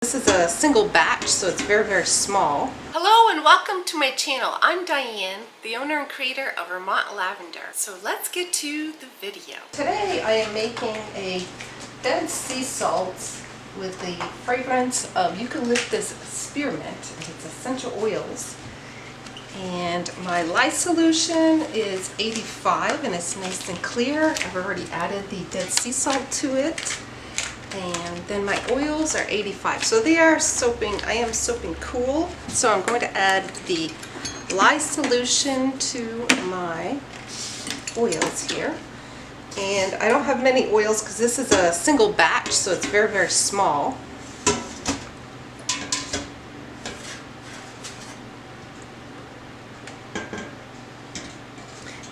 This is a single batch, so it's very small. Hello and welcome to my channel. I'm Diane, the owner and creator of Vermont Lavender. So let's get to the video. Today I am making a dead sea salt with the fragrance of eucalyptus spearmint and its essential oils. And my lye solution is 85 and it's nice and clear. I've already added the dead sea salt to it. And then my oils are 85. So they are soaping, I am soaping cool. So I'm going to add the lye solution to my oils here. And I don't have many oils because this is a single batch, so it's very small.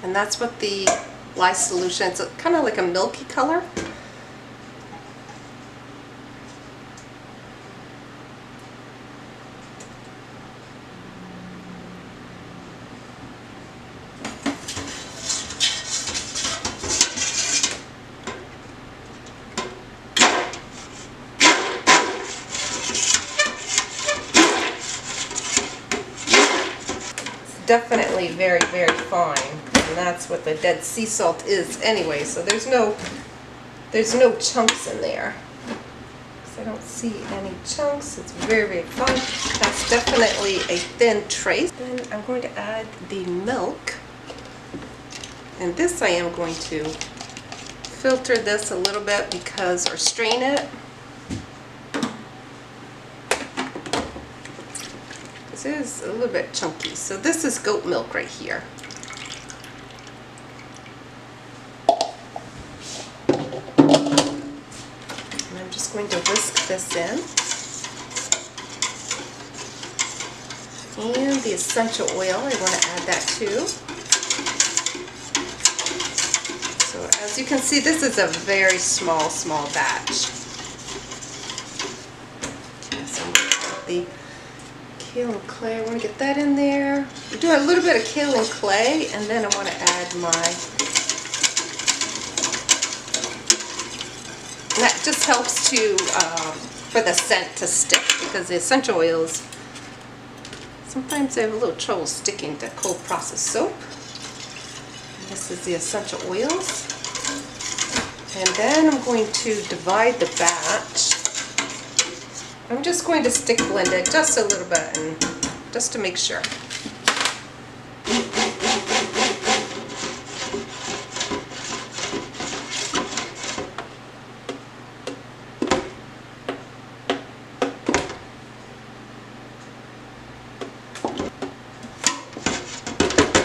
And that's what the lye solution, it's kind of like a milky color. Definitely very fine, and that's what the dead sea salt is anyway, so there's no chunks in there. So I don't see any chunks. It's very fine. That's definitely a thin trace. Then I'm going to add the milk, and this I am going to filter this a little bit or strain it. This is a little bit chunky. So this is goat milk right here. And I'm just going to whisk this in. And the essential oil, I want to add that too. So as you can see, this is a very small batch. So I'm going to add the kale and clay. I want to get that in there. I'm doing a little bit of kale and clay, and then I want to add and that just helps for the scent to stick, because the essential oils, sometimes they have a little trouble sticking to cold processed soap. And this is the essential oils. And then I'm going to divide the batch. I'm just going to stick blend it just a little bit, and just to make sure.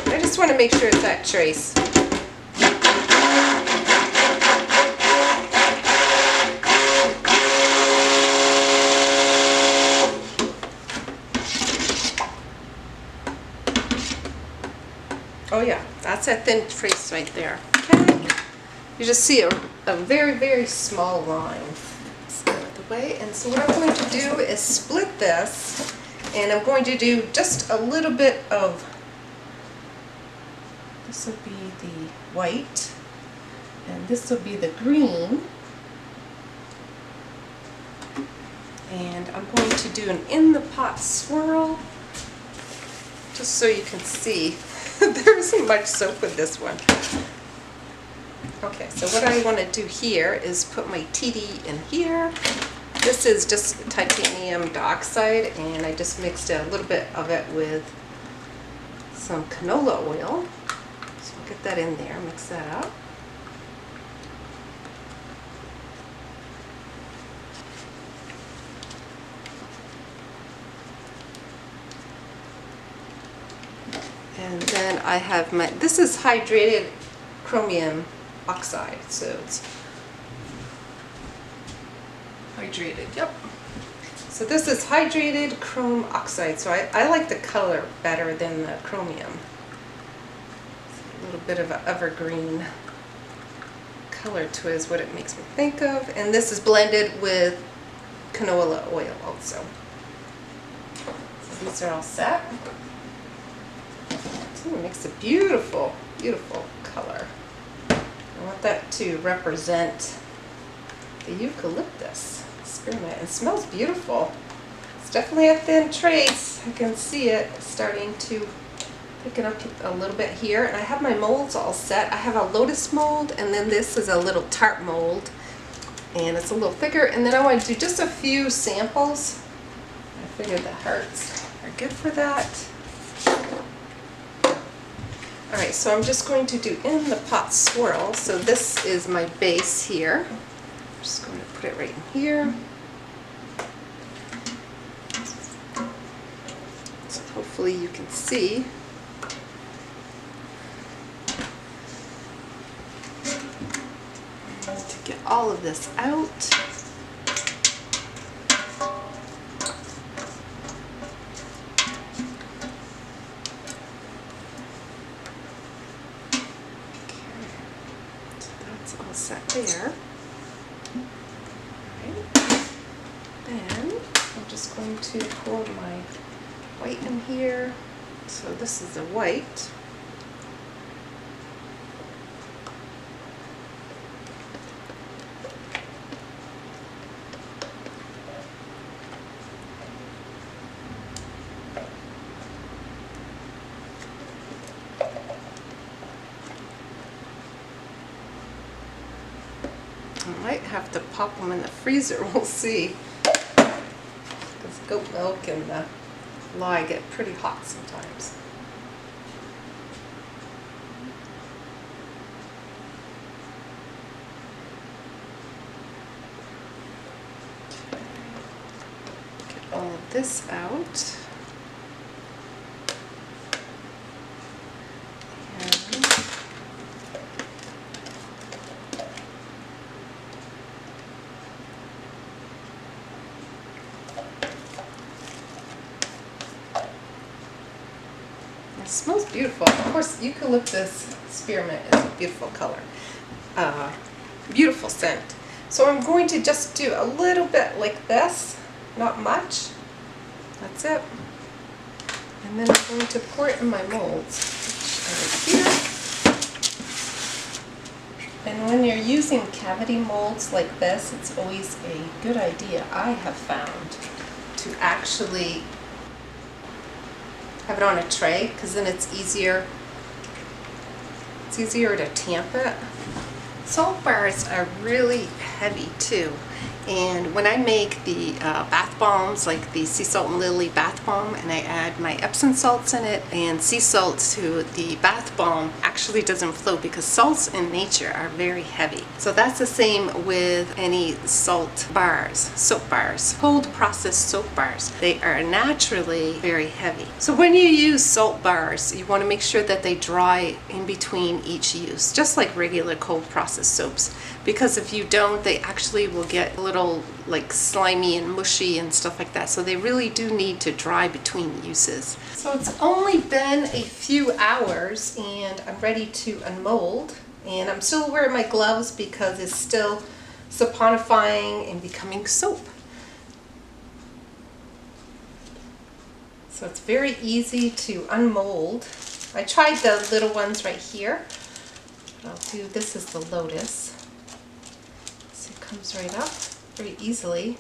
I just want to make sure it's that trace. Oh yeah, that's that thin trace right there. Okay. You just see a very small line. Let's get out of the way. And so what I'm going to do is split this, and I'm going to do just a little bit of, this will be the white, and this will be the green. And I'm going to do an in the pot swirl, just so you can see. There isn't much soap with this one. Okay, so what I want to do here is put my TD in here. This is just titanium dioxide, and I just mixed a little bit of it with some canola oil. So I'll get that in there, mix that up. And then I have this is hydrated chromium oxide, so it's hydrated, yep. So this is hydrated chrome oxide, so I like the color better than the chromium. It's a little bit of an evergreen color to it is what it makes me think of. And this is blended with canola oil also. So these are all set. It makes a beautiful color. I want that to represent the eucalyptus. spearmint. It smells beautiful. It's definitely a thin trace. I can see it starting to pick up a little bit here. And I have my molds all set. I have a lotus mold, and then this is a little tart mold, and it's a little thicker. And then I want to do just a few samples. I figured the hearts are good for that. Alright, so I'm just going to do in the pot swirl. So this is my base here. I'm just going to put it right in here. So hopefully you can see. To get all of this out. All set there. Right. Then I'm just going to pour my white in here. So this is the white. I might have to pop them in the freezer, we'll see. Because goat milk and the lye get pretty hot sometimes. Get all of this out. It smells beautiful. Of course, eucalyptus spearmint is a beautiful color. Beautiful scent. So I'm going to just do a little bit like this, not much. That's it. And then I'm going to pour it in my molds, which are right here. And when you're using cavity molds like this, it's always a good idea, I have found, to actually have it on a tray, because then it's easier to tamp it. Salt bars are really heavy too, and when I make the bath bombs, like the sea salt and lily bath bomb, and I add my Epsom salts in it and sea salt to the bath bomb, actually doesn't flow because salts in nature are very heavy. So that's the same with any salt bars, soap bars, cold processed soap bars. They are naturally very heavy. So when you use salt bars, you want to make sure that they dry in between each use, just like regular cold processed soaps, because if you don't, they actually will get a little like slimy and mushy and stuff like that. So they really do need to dry between uses. So it's only been a few hours and I'm ready to unmold, and I'm still wearing my gloves because it's still saponifying and becoming soap. So it's very easy to unmold. I tried the little ones right here. I'll do, this is the lotus. So it comes right up very easily.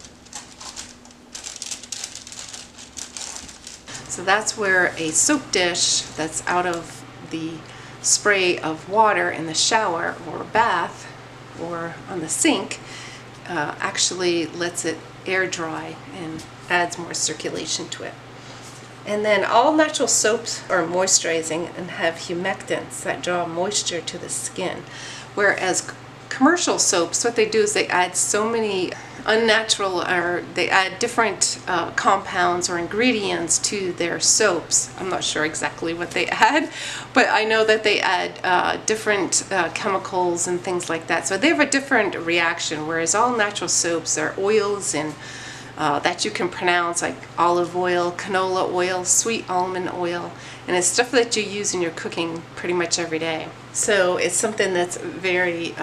So that's where a soap dish that's out of the spray of water in the shower or bath or on the sink actually lets it air dry and adds more circulation to it. And then all natural soaps are moisturizing and have humectants that draw moisture to the skin, whereas commercial soaps, what they do is they add so many unnatural, or they add different compounds or ingredients to their soaps. I'm not sure exactly what they add, but I know that they add different chemicals and things like that. So they have a different reaction, whereas all natural soaps are oils and that you can pronounce, like olive oil, canola oil, sweet almond oil, and it's stuff that you use in your cooking pretty much every day. So it's something that's very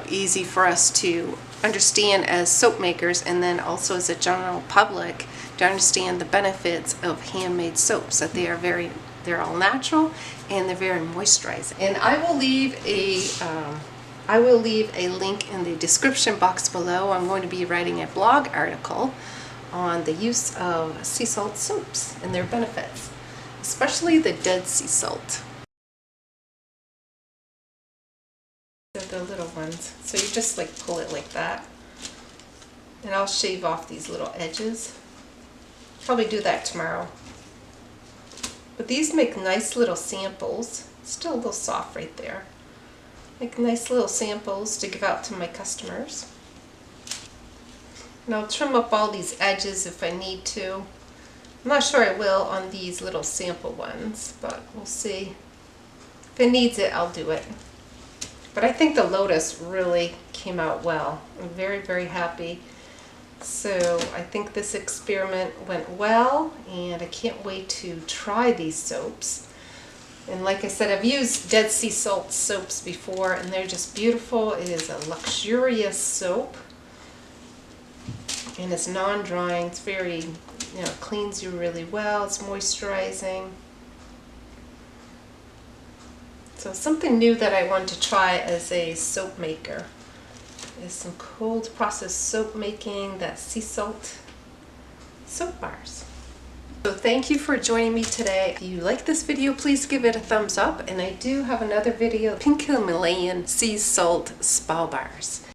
easy for us to understand as soap makers, and then also as a general public to understand the benefits of handmade soaps, that they're all natural and they're very moisturizing. And I will leave a I will leave a link in the description box below. I'm going to be writing a blog article on the use of sea salt soaps and their benefits, especially the Dead Sea salt. They're the little ones. So you just like pull it like that. And I'll shave off these little edges. Probably do that tomorrow. But these make nice little samples. Still a little soft right there. Make nice little samples to give out to my customers. And I'll trim up all these edges if I need to. I'm not sure I will on these little sample ones, but we'll see. If it needs it, I'll do it. But I think the Lotus really came out well. I'm very, very happy. So I think this experiment went well, and I can't wait to try these soaps. And like I said, I've used Dead Sea salt soaps before, and they're just beautiful. It is a luxurious soap, and it's non-drying. It's very, cleans you really well. It's moisturizing. So something new that I want to try as a soap maker is some cold process soap making, that sea salt soap bars. So thank you for joining me today. If you like this video, please give it a thumbs up. And I do have another video, Pink Himalayan sea salt spa bars.